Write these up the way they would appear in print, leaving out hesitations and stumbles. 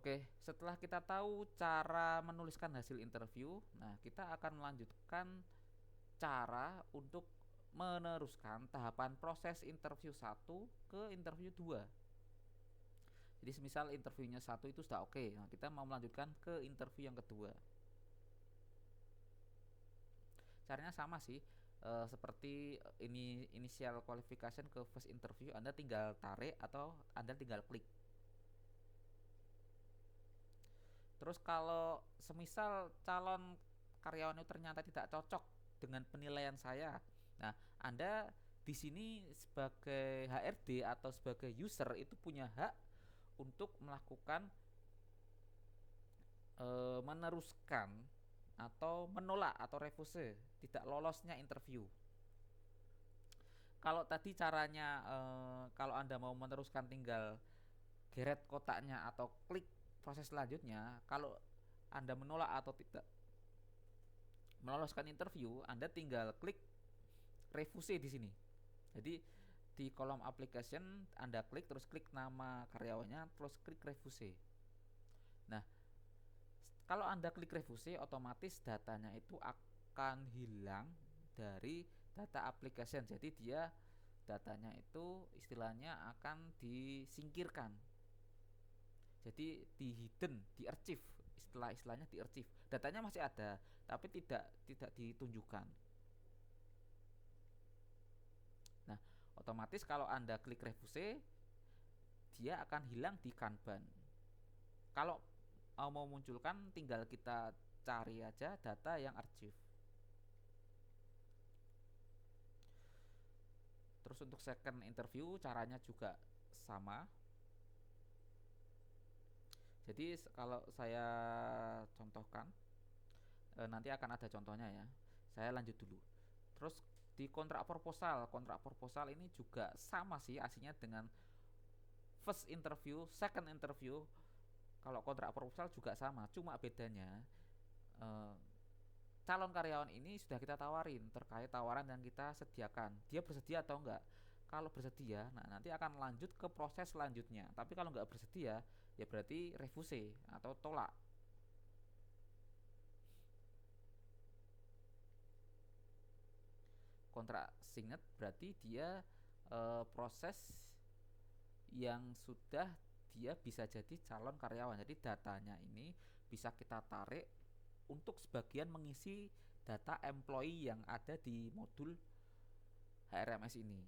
Oke, setelah kita tahu cara menuliskan hasil interview, nah kita akan melanjutkan cara untuk meneruskan tahapan proses interview satu ke interview 2. Jadi semisal interviewnya satu itu sudah oke, nah kita mau melanjutkan ke interview yang kedua. Caranya sama sih, seperti ini initial qualification ke first interview, Anda tinggal tarik atau Anda tinggal klik. Terus kalau semisal calon karyawan itu ternyata tidak cocok dengan penilaian saya, nah Anda di sini sebagai HRD atau sebagai user itu punya hak untuk melakukan meneruskan atau menolak atau refuse tidak lolosnya interview. Kalau tadi caranya kalau Anda mau meneruskan tinggal geret kotaknya atau klik proses selanjutnya. Kalau Anda menolak atau tidak meloloskan interview, Anda tinggal klik refuse di sini. Jadi di kolom application Anda klik, terus klik nama karyawannya, terus klik refuse. Nah, kalau Anda klik refuse, otomatis datanya itu akan hilang dari data application. Jadi dia datanya itu istilahnya akan disingkirkan. Jadi di hidden, di archive, istilahnya di archive. Datanya masih ada, tapi tidak ditunjukkan. Nah, otomatis kalau Anda klik refuse, dia akan hilang di Kanban. Kalau mau munculkan, tinggal kita cari aja data yang archive. Terus untuk second interview caranya juga sama. Jadi kalau saya contohkan, nanti akan ada contohnya ya. Saya lanjut dulu. Terus di kontrak proposal ini juga sama sih aslinya dengan first interview, second interview. Kalau kontrak proposal juga sama, cuma bedanya eh, calon karyawan ini sudah kita tawarin terkait tawaran yang kita sediakan. Dia bersedia atau enggak? Kalau bersedia, nah nanti akan lanjut ke proses selanjutnya. Tapi kalau enggak bersedia, ya berarti refuse atau tolak. Kontrak signet berarti dia proses yang sudah dia bisa jadi calon karyawan. Jadi datanya ini bisa kita tarik untuk sebagian mengisi data employee yang ada di modul HRMS ini.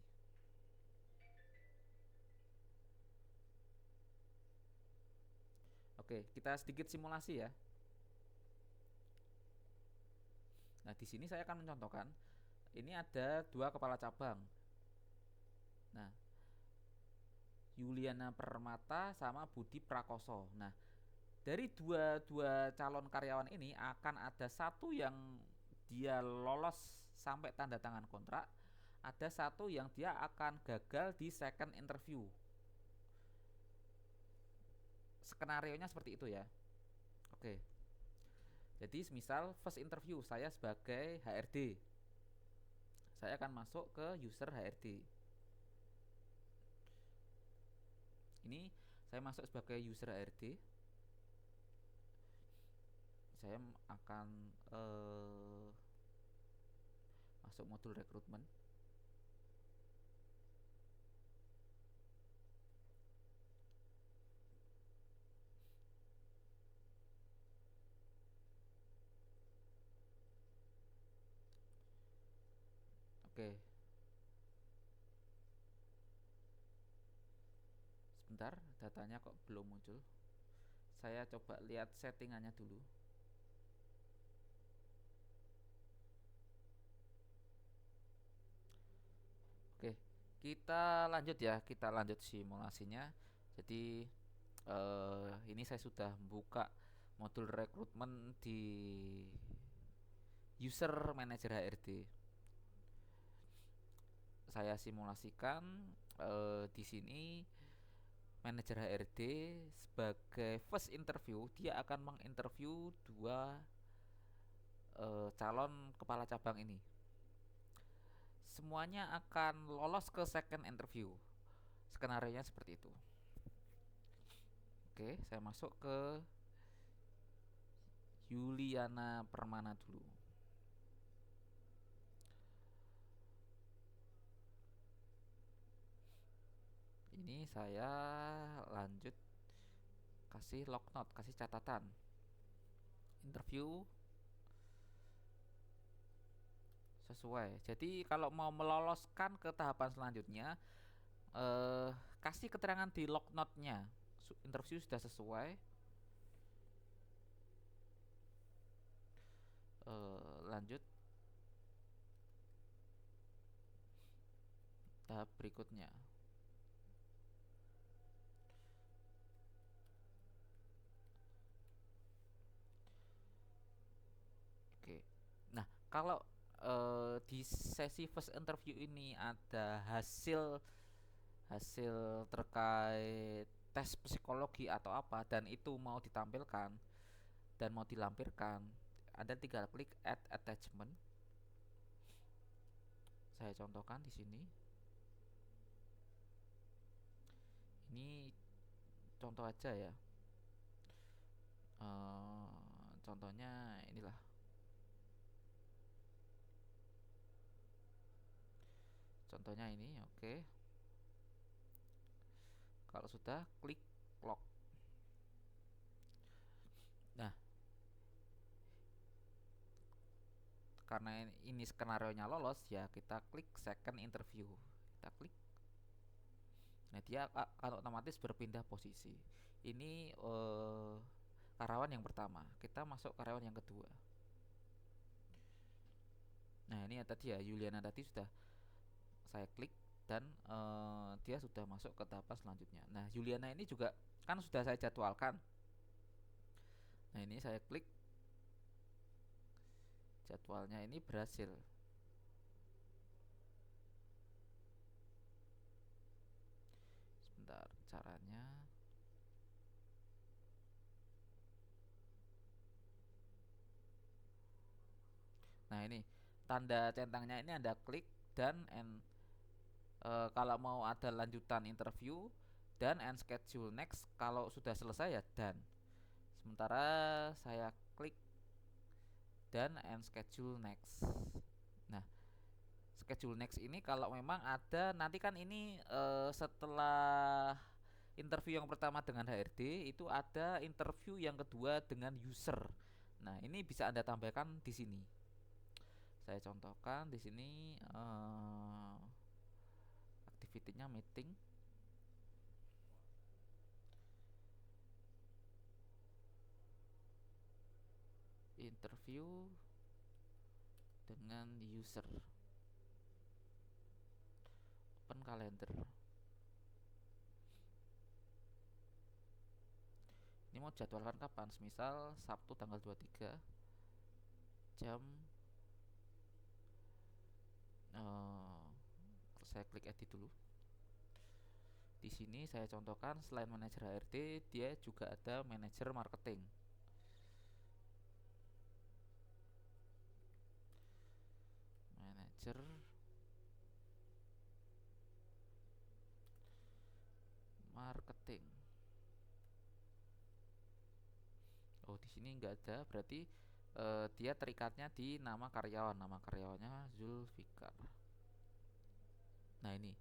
Oke, kita sedikit simulasi ya. Nah, di sini saya akan mencontohkan ini ada dua kepala cabang. Nah, Yuliana Permata sama Budi Prakoso. Nah, dari dua dua calon karyawan ini akan ada satu yang dia lolos sampai tanda tangan kontrak, ada satu yang dia akan gagal di second interview. Skenario nya seperti itu ya. Oke. Jadi misal first interview saya sebagai HRD, saya akan masuk ke user HRD. Ini saya masuk sebagai user HRD. Saya akan masuk modul rekrutmen. Oke, sebentar, datanya kok belum muncul. Saya coba lihat settingannya dulu. Oke, kita lanjut ya, kita lanjut simulasinya. Jadi ini saya sudah buka modul rekrutmen di user manager HRD. Saya simulasikan di sini manajer HRD sebagai first interview dia akan menginterview dua calon kepala cabang ini. Semuanya akan lolos ke second interview. Skenario nya seperti itu. Oke, saya masuk ke Yuliana Permana dulu. Ini saya lanjut kasih log note, kasih catatan. Interview sesuai. Jadi kalau mau meloloskan ke tahapan selanjutnya, eh, kasih keterangan di log note-nya. Interview sudah sesuai. Lanjut tahap berikutnya. Oke. Nah, kalau di sesi first interview ini ada hasil hasil terkait tes psikologi atau apa dan itu mau ditampilkan dan mau dilampirkan, Anda tinggal klik add attachment. Saya contohkan di sini. Ini contoh aja ya. Contohnya inilah. Contohnya ini, oke. Kalau sudah, klik log. Nah, karena ini skenario-nya lolos ya, kita klik second interview. Kita klik. Nah, dia akan otomatis berpindah posisi. Ini karyawan yang pertama. Kita masuk karyawan yang kedua. Nah, ini tadi ya, Yuliana tadi sudah saya klik dan dia sudah masuk ke tahapan selanjutnya. Nah, Yuliana ini juga kan sudah saya jadwalkan. Nah, ini saya klik, jadwalnya ini berhasil. Sebentar, caranya. Nah, ini tanda centangnya ini Anda klik dan kalau mau ada lanjutan interview dan end schedule next. Kalau sudah selesai ya dan. Sementara saya klik dan end schedule next. Nah, schedule next ini kalau memang ada nanti kan ini setelah interview yang pertama dengan HRD itu ada interview yang kedua dengan user. Nah, ini bisa Anda tambahkan di sini. Saya contohkan di sini activity-nya meeting. Interview dengan user. Open calendar. Ini mau jadwalkan kapan? Misal Sabtu tanggal 23 jam saya klik edit dulu. Di sini saya contohkan selain manajer HRD, dia juga ada manajer marketing. Manajer marketing. Oh, di sini nggak ada, berarti dia terikatnya di nama karyawan. Nama karyawannya Zulfikar. Nah, ini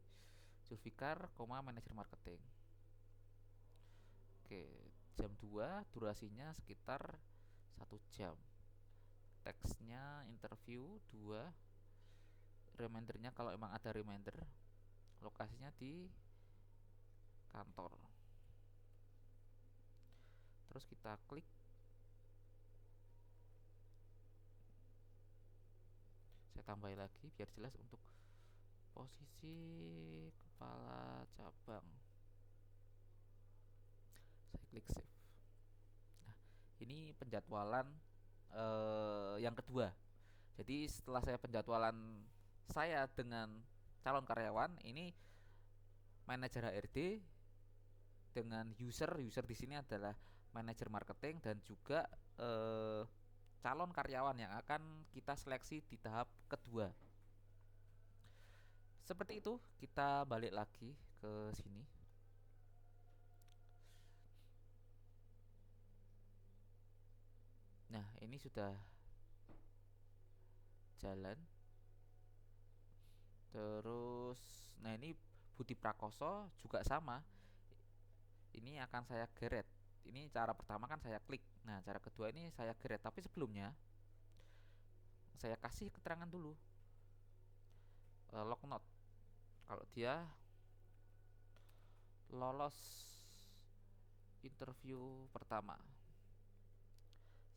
Zulfikar, manajer marketing. Oke, jam 2, durasinya sekitar 1 jam. Teksnya interview 2. Remindernya kalau emang ada reminder. Lokasinya di kantor. Terus kita klik. Saya tambahin lagi biar jelas untuk posisi kepala cabang. Saya klik save. Nah, ini penjadwalan yang kedua. Jadi setelah saya penjadwalan saya dengan calon karyawan, ini manajer HRD dengan user di sini adalah manajer marketing dan juga calon karyawan yang akan kita seleksi di tahap kedua. Seperti itu, kita balik lagi ke sini. Nah, ini sudah jalan. Terus, nah ini Budi Prakoso juga sama. Ini akan saya geret. Ini cara pertama kan saya klik. Nah, cara kedua ini saya geret. Tapi sebelumnya saya kasih keterangan dulu, log note. Kalau dia lolos interview pertama,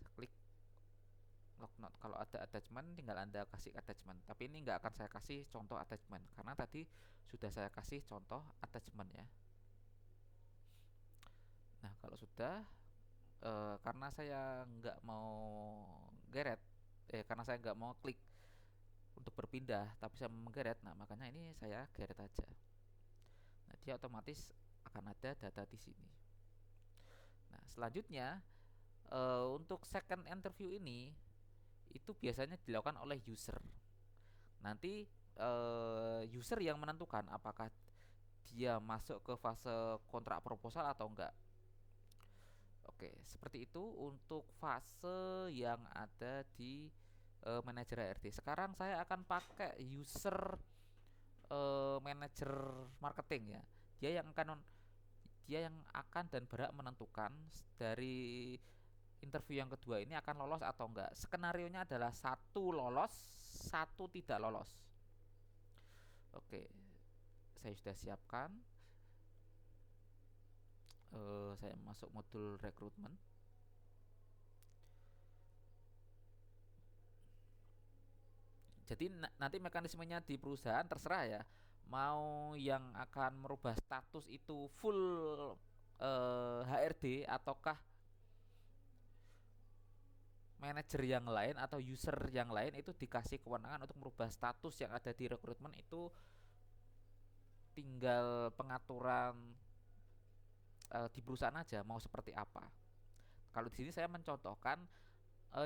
saya klik log note. Kalau ada attachment tinggal Anda kasih attachment. Tapi ini nggak akan saya kasih contoh attachment karena tadi sudah saya kasih contoh attachment ya. Nah, kalau sudah, karena saya nggak mau geret, karena saya nggak mau klik untuk berpindah, tapi saya menggeret, nah makanya ini saya geret aja. Nah, dia otomatis akan ada data di sini. Nah, selanjutnya, untuk second interview ini itu biasanya dilakukan oleh user. Nanti user yang menentukan apakah dia masuk ke fase kontrak proposal atau enggak. Oke, seperti itu untuk fase yang ada di manajer HRD. Sekarang saya akan pakai user manajer marketing ya. Dia yang akan dan berhak menentukan dari interview yang kedua ini akan lolos atau enggak. Skenarionya adalah satu lolos, satu tidak lolos. Oke, saya sudah siapkan. Saya masuk modul rekrutmen. Jadi nanti mekanismenya di perusahaan terserah ya. Mau yang akan merubah status itu full HRD ataukah manajer yang lain atau user yang lain itu dikasih kewenangan untuk merubah status yang ada di rekrutmen. Itu tinggal pengaturan di perusahaan aja mau seperti apa. Kalau di sini saya mencontohkan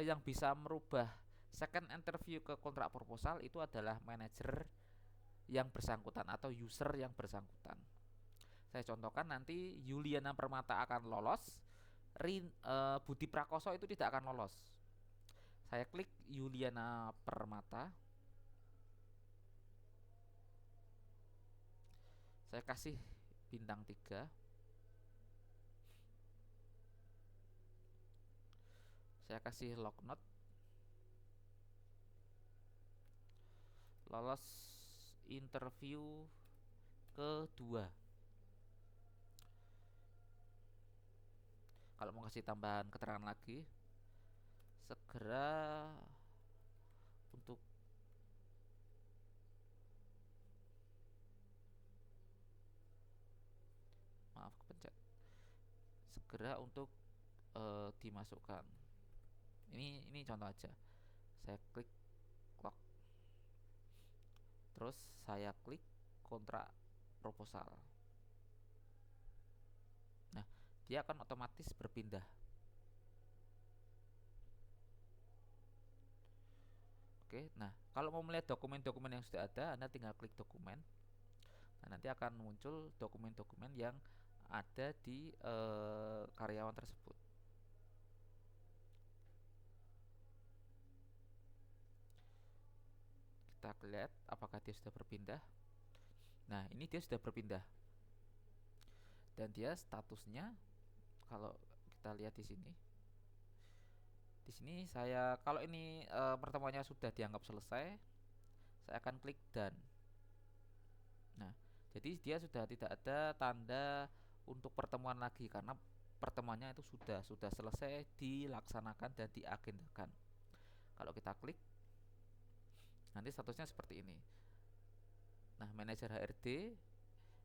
yang bisa merubah second interview ke kontrak proposal itu adalah manajer yang bersangkutan atau user yang bersangkutan. Saya contohkan nanti Yuliana Permata akan lolos, Budi Prakoso itu tidak akan lolos. Saya klik Yuliana Permata. Saya kasih bintang 3. Saya kasih log note. Lolos interview kedua. Kalau mau kasih tambahan keterangan lagi, segera untuk maaf kepencet. Segera untuk dimasukkan. Ini contoh aja. Saya klik log. Terus saya klik kontrak proposal. Nah, dia akan otomatis berpindah. Oke, nah kalau mau melihat dokumen-dokumen yang sudah ada, Anda tinggal klik dokumen. Nah, nanti akan muncul dokumen-dokumen yang ada di karyawan tersebut. Kita lihat apakah dia sudah berpindah. Nah, ini dia sudah berpindah. Dan dia statusnya kalau kita lihat di sini. Di sini saya kalau ini pertemuannya sudah dianggap selesai, saya akan klik done. Nah, jadi dia sudah tidak ada tanda untuk pertemuan lagi karena pertemuannya itu sudah selesai dilaksanakan dan diagendakan. Kalau kita klik, nanti statusnya seperti ini. Nah, manajer HRD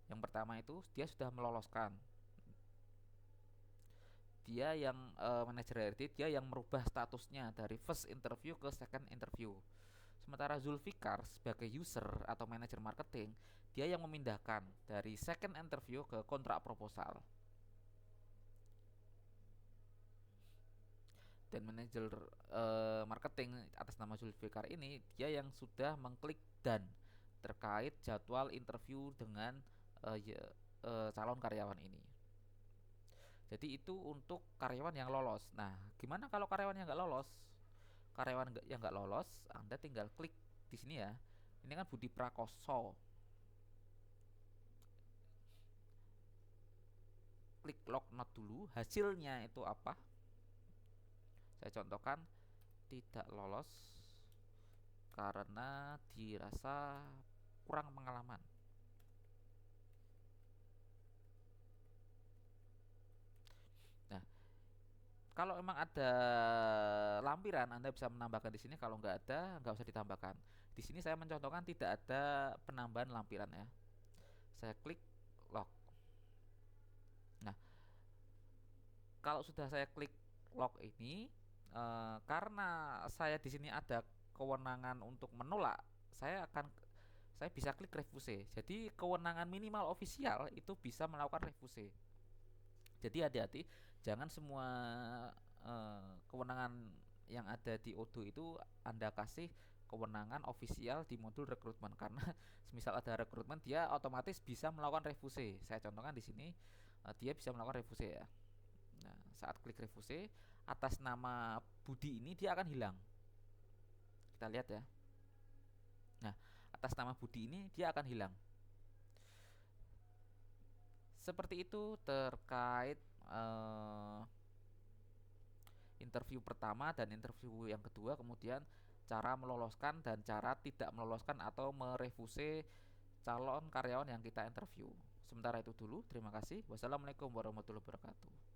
yang pertama itu dia sudah meloloskan. Dia yang manajer HRD dia yang merubah statusnya dari first interview ke second interview. Sementara Zulfikar sebagai user atau manajer marketing, dia yang memindahkan dari second interview ke kontrak proposal. Dan manajer marketing atas nama Zulfikar ini, dia yang sudah mengklik done terkait jadwal interview dengan calon karyawan ini. Jadi itu untuk karyawan yang lolos. Nah, gimana kalau karyawan yang nggak lolos? Yang nggak lolos, Anda tinggal klik di sini ya. Ini kan Budi Prakoso. Klik log not dulu. Hasilnya itu apa? Saya contohkan, tidak lolos karena dirasa kurang pengalaman. Nah, kalau memang ada lampiran, Anda bisa menambahkan di sini. Kalau nggak ada, nggak usah ditambahkan. Di sini saya mencontohkan tidak ada penambahan lampiran ya. Saya klik log. Nah, kalau sudah saya klik log ini, karena saya di sini ada kewenangan untuk menolak, saya bisa klik refuse. Jadi kewenangan minimal ofisial itu bisa melakukan refuse. Jadi hati-hati, jangan semua kewenangan yang ada di Odoo itu Anda kasih kewenangan ofisial di modul rekrutmen, karena semisal ada rekrutmen dia otomatis bisa melakukan refuse. Saya contohkan di sini, dia bisa melakukan refuse ya. Nah, saat klik refuse, atas nama Budi ini dia akan hilang. Kita lihat ya. Nah, atas nama Budi ini dia akan hilang. Seperti itu terkait interview pertama dan interview yang kedua, kemudian cara meloloskan dan cara tidak meloloskan atau merefuse calon karyawan yang kita interview. Sementara itu dulu, terima kasih. Wassalamualaikum warahmatullahi wabarakatuh.